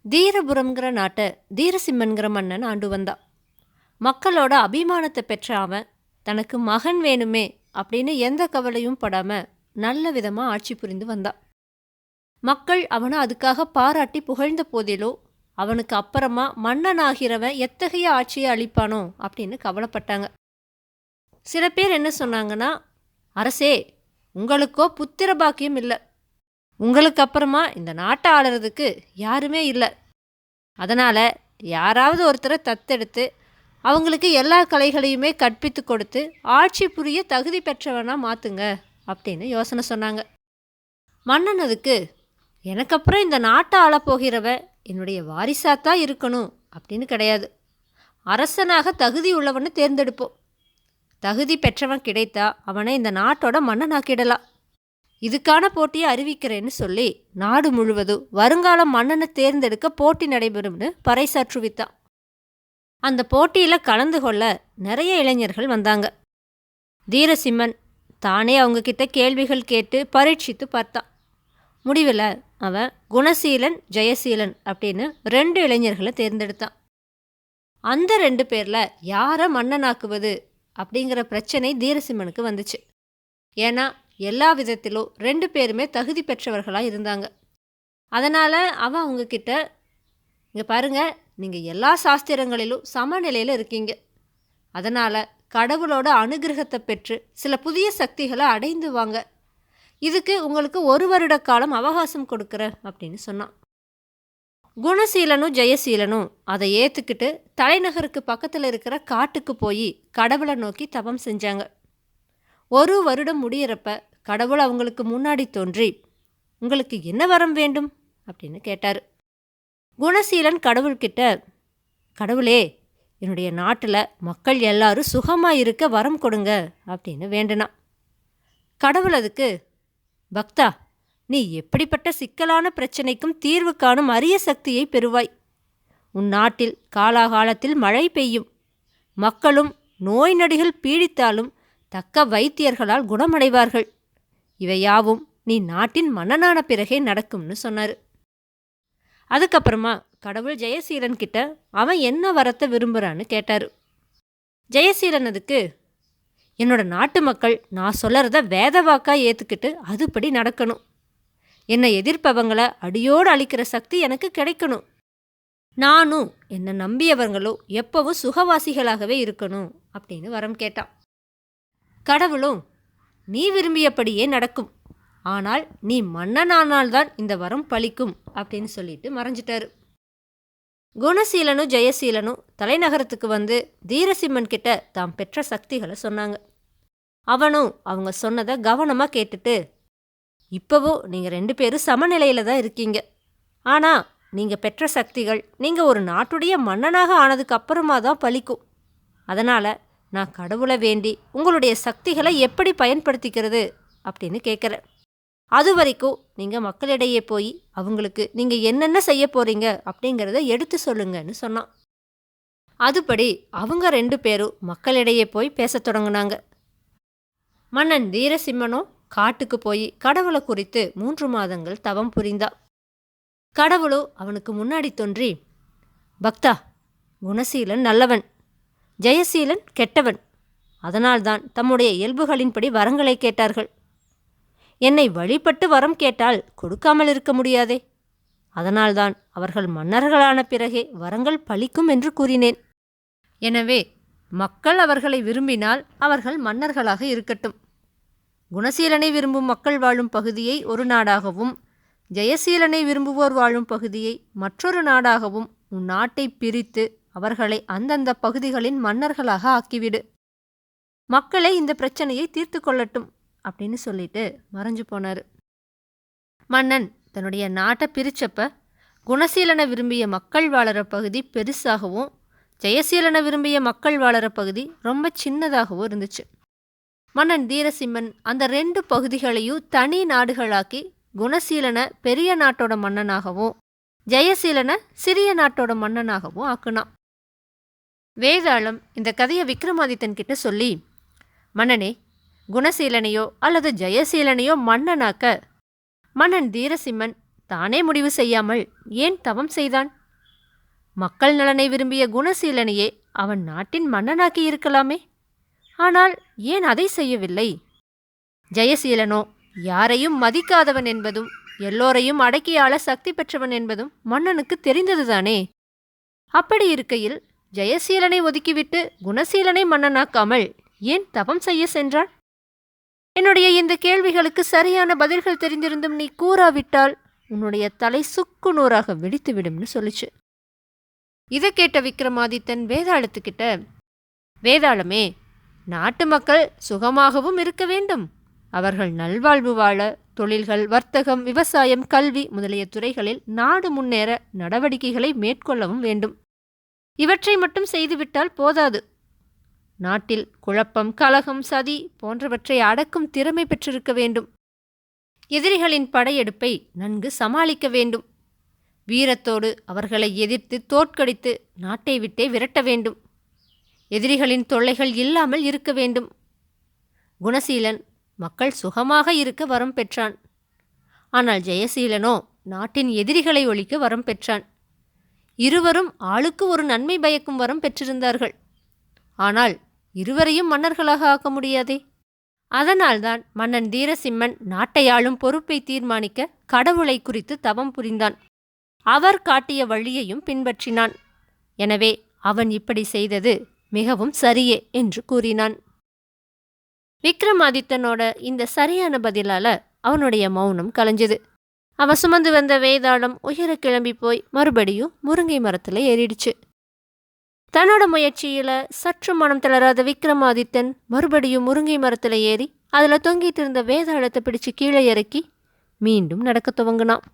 தீரபுரம்ங்கிற நாட்டை தீரசிம்மன்கிற மன்னன் ஆண்டு வந்தான். மக்களோட அபிமானத்தை பெற்ற அவன் தனக்கு மகன் வேணுமே அப்படின்னு எந்த கவலையும் படாமல் நல்ல விதமாக ஆட்சி புரிந்து வந்தான். மக்கள் அவனை அதுக்காக பாராட்டி புகழ்ந்த போதிலோ அவனுக்கு அப்புறமா மன்னனாகிறவன் எத்தகைய ஆட்சியை அளிப்பானோ அப்படின்னு கவலைப்பட்டாங்க. சில பேர் என்ன சொன்னாங்கன்னா, அரசே, உங்களுக்கோ புத்திர பாக்கியம் இல்லை, உங்களுக்கு அப்புறமா இந்த நாட்டை ஆளுறதுக்கு யாருமே இல்லை, அதனால் யாராவது ஒருத்தரை தத்தெடுத்து அவங்களுக்கு எல்லா கலைகளையுமே கற்பித்து கொடுத்து ஆட்சி புரிய தகுதி பெற்றவனாக மாற்றுங்க அப்படின்னு யோசனை சொன்னாங்க. மன்னன் அதுக்கு, எனக்கு அப்புறம் இந்த நாட்டை ஆளப்போகிறவன் என்னுடைய வாரிசாத்தான் இருக்கணும் அப்படின்னு கிடையாது, அரசனாக தகுதி உள்ளவனை தேர்ந்தெடுப்போம், தகுதி பெற்றவன் கிடைத்தா அவனை இந்த நாட்டோட மன்னனாக்கிடலாம், இதுக்கான போட்டியை அறிவிக்கிறேன்னு சொல்லி நாடு முழுவதும் வருங்கால மன்னனை தேர்ந்தெடுக்க போட்டி நடைபெறும்னு பறைசாற்றுவித்தான். அந்த போட்டியில் கலந்து கொள்ள நிறைய இளைஞர்கள் வந்தாங்க. தீரசிம்மன் தானே அவங்கக்கிட்ட கேள்விகள் கேட்டு பரீட்சித்து பார்த்தான். முடிவில் அவன் குணசீலன், ஜெயசீலன் அப்படின்னு 2 இளைஞர்களை தேர்ந்தெடுத்தான். அந்த 2 பேரில் யாரை மன்னனாக்குவது அப்படிங்கிற பிரச்சனை தீரசிம்மனுக்கு வந்துச்சு. ஏன்னா எல்லா விதத்திலும் 2 பேருமே தகுதி பெற்றவர்களாக இருந்தாங்க. அதனால் அவன் அவங்கக்கிட்ட, இங்கே பாருங்கள், நீங்கள் எல்லா சாஸ்திரங்களிலும் சமநிலையில் இருக்கீங்க, அதனால் கடவுளோட அனுகிரகத்தை பெற்று சில புதிய சக்திகளை அடைந்து வாங்க, இதுக்கு உங்களுக்கு 1 வருட காலம் அவகாசம் கொடுக்குறேன் அப்படின்னு சொன்னான். குணசீலனும் ஜெயசீலனும் அதை ஏற்றுக்கிட்டு தலைநகருக்கு பக்கத்தில் இருக்கிற காட்டுக்கு போய் கடவுளை நோக்கி தவம் செஞ்சாங்க. 1 வருடம் முடியிறப்ப கடவுள் அவங்களுக்கு முன்னாடி தோன்றி, உங்களுக்கு என்ன வரம் வேண்டும் அப்படின்னு கேட்டார். குணசீலன் கடவுள்கிட்ட, கடவுளே, என்னுடைய நாட்டில் மக்கள் எல்லாரும் சுகமாக இருக்க வரம் கொடுங்க அப்படின்னு வேண்டினான். கடவுள் அதுக்கு, பக்தா, நீ எப்படிப்பட்ட சிக்கலான பிரச்சனைக்கும் தீர்வு காணும் அரிய சக்தியை பெறுவாய், உன் நாட்டில் காலாகாலத்தில் மழை பெய்யும், மக்களும் நோய் நொடிகள் பீடித்தாலும் தக்க வைத்தியர்களால் குணமடைவார்கள், இவையாவும் நீ நாட்டின் மன்னனான பிறகே நடக்கும்னு சொன்னார். அதுக்கப்புறமா கடவுள் ஜெயசீலன் கிட்ட அவன் என்ன வரத்தை விரும்புகிறான்னு கேட்டார். ஜெயசீலன் அதுக்கு, என்னோட நாட்டு மக்கள் நான் சொல்கிறத வேத வாக்காக ஏற்றுக்கிட்டு அதுபடி நடக்கணும், என்னை எதிர்ப்பவங்களை அடியோடு அழிக்கிற சக்தி எனக்கு கிடைக்கணும், நானும் என்னை நம்பியவங்களும் எப்பவும் சுகவாசிகளாகவே இருக்கணும் அப்படின்னு வரம் கேட்டான். கடவுளும், நீ விரும்பியபடியே நடக்கும், ஆனால் நீ மன்னனானால்தான் இந்த வரம் பலிக்கும் அப்படின்னு சொல்லிட்டு மறைஞ்சிட்டாரு. குணசீலனும் ஜெயசீலனும் தலைநகரத்துக்கு வந்து தீரசிம்மன் கிட்ட தாம் பெற்ற சக்திகளை சொன்னாங்க. அவனும் அவங்க சொன்னதை கவனமாக கேட்டுட்டு, இப்போவும் நீங்கள் 2 பேரும் சமநிலையில் தான் இருக்கீங்க, ஆனால் நீங்கள் பெற்ற சக்திகள் நீங்கள் ஒரு நாட்டுடைய மன்னனாக ஆனதுக்கு அப்புறமா தான் பலிக்கும், அதனால் நான் கடவுளை வேண்டி உங்களுடைய சக்திகளை எப்படி பயன்படுத்திக்கிறது அப்படின்னு கேட்குறேன், அது வரைக்கும் நீங்கள் மக்களிடையே போய் அவங்களுக்கு நீங்கள் என்னென்ன செய்ய போகிறீங்க அப்படிங்கிறத எடுத்து சொல்லுங்கன்னு சொன்னான். அதுபடி அவங்க 2 பேரும் மக்களிடையே போய் பேசத் தொடங்கினாங்க. மன்னன் தீரசிம்மனும் காட்டுக்கு போய் கடவுளை குறித்து 3 மாதங்கள் தவம் புரிந்தான். கடவுளோ அவனுக்கு முன்னாடி தோன்றி, பக்தா, குணசீலன் நல்லவன், ஜெயசீலன் கெட்டவன், அதனால்தான் தம்முடைய இயல்புகளின்படி வரங்களை கேட்டார்கள், என்னை வழிபட்டு வரம் கேட்டால் கொடுக்காமல் இருக்க முடியாதே, அதனால்தான் அவர்கள் மன்னர்களான பிறகே வரங்கள் பலிக்கும் என்று கூறினேன், எனவே மக்கள் அவர்களை விரும்பினால் அவர்கள் மன்னர்களாக இருக்கட்டும், குணசீலனை விரும்பும் மக்கள் வாழும் பகுதியை ஒரு நாடாகவும் ஜெயசீலனை விரும்புவோர் வாழும் பகுதியை மற்றொரு நாடாகவும் உன் நாட்டை பிரித்து அவர்களை அந்தந்த பகுதிகளின் மன்னர்களாக ஆக்கிவிடு, மக்களே இந்த பிரச்சனையை தீர்த்து கொள்ளட்டும் அப்படின்னு சொல்லிட்டு மறைஞ்சு போனார். மன்னன் தன்னுடைய நாட்டை பிரித்தப்ப குணசீலனை விரும்பிய மக்கள் வாழற பகுதி பெருசாகவும் ஜெயசீலனை விரும்பிய மக்கள் வாழற பகுதி ரொம்ப சின்னதாகவும் இருந்துச்சு. மன்னன் தீரசிம்மன் அந்த 2 பகுதிகளையும் தனி நாடுகளாக்கி குணசீலனை பெரிய நாட்டோட மன்னனாகவும் ஜெயசீலனை சிறிய நாட்டோட மன்னனாகவும் ஆக்குனான். வேதாளம் இந்த கதையை விக்ரமாதித்தன் கிட்ட சொல்லி, மன்னனே, குணசீலனையோ அல்லது ஜெயசீலனையோ மன்னனாக்க மன்னன் தீரசிம்மன் தானே முடிவு செய்யாமல் ஏன் தவம் செய்தான்? மக்கள் நலனை விரும்பிய குணசீலனையே அவன் நாட்டின் மன்னனாக்கி இருக்கலாமே. ஆனால் ஏன் அதை செய்யவில்லை? ஜெயசீலனோ யாரையும் மதிக்காதவன் என்பதும் எல்லோரையும் அடக்கி ஆள சக்தி பெற்றவன் என்பதும் மன்னனுக்கு தெரிந்ததுதானே. அப்படி இருக்கையில் ஜெயசீலனை ஒதுக்கிவிட்டு குணசீலனை மன்னனாக்காமல் ஏன் தவம் செய்ய சென்றான்? என்னுடைய இந்த கேள்விகளுக்கு சரியான பதில்கள் தெரிந்திருந்தும் நீ கூறாவிட்டால் உன்னுடைய தலை சுக்கு நூறாக வெடித்துவிடும்னு சொல்லிச்சு. இதை கேட்ட விக்ரமாதித்தன் வேதாளத்துக்கிட்ட, வேதாளமே, நாட்டு மக்கள் சுகமாகவும் இருக்க வேண்டும், அவர்கள் நல்வாழ்வு வாழ தொழில்கள், வர்த்தகம், விவசாயம், கல்வி முதலிய துறைகளில் நாடு முன்னேற நடவடிக்கைகளை மேற்கொள்ளவும் வேண்டும். இவற்றை மட்டும் செய்துவிட்டால் போதாது. நாட்டில் குழப்பம், கலகம், சதி போன்றவற்றை அடக்கும் திறமை பெற்றிருக்க வேண்டும். எதிரிகளின் படையெடுப்பை நன்கு சமாளிக்க வேண்டும். வீரத்தோடு அவர்களை எதிர்த்து தோற்கடித்து நாட்டை விட்டே விரட்ட வேண்டும். எதிரிகளின் தொல்லைகள் இல்லாமல் இருக்க வேண்டும். குணசீலன் மக்கள் சுகமாக இருக்க வரம் பெற்றான். ஆனால் ஜெயசீலனோ நாட்டின் எதிரிகளை ஒழிக்க வரம் பெற்றான். இருவரும் ஆளுக்கு ஒரு நன்மை பயக்கும் வரம் பெற்றிருந்தார்கள். ஆனால் இருவரையும் மன்னர்களாக ஆக்க முடியாதே. அதனால்தான் மன்னன் தீரசிம்மன் நாட்டை ஆளும் பொறுப்பை தீர்மானிக்க கடவுளை குறித்து தவம் புரிந்தான். அவர் காட்டிய வழியையும் பின்பற்றினான். எனவே அவன் இப்படி செய்தது மிகவும் சரியே என்று கூறினான். விக்ரமாதித்தனோட இந்த சரியான பதிலால அவனுடைய மௌனம் கலைஞ்சது. அவன் சுமந்து வந்த வேதாளம் உயர கிளம்பி போய் மறுபடியும் முருங்கை மரத்துல ஏறிடுச்சு. தன்னோட முயற்சியில சற்று மனம் தளராத விக்ரமாதித்தன் மறுபடியும் முருங்கை மரத்துல ஏறி அதுல தொங்கிட்டு இருந்த வேதாளத்தை பிடிச்சு கீழே இறக்கி மீண்டும் நடக்க துவங்கினான்.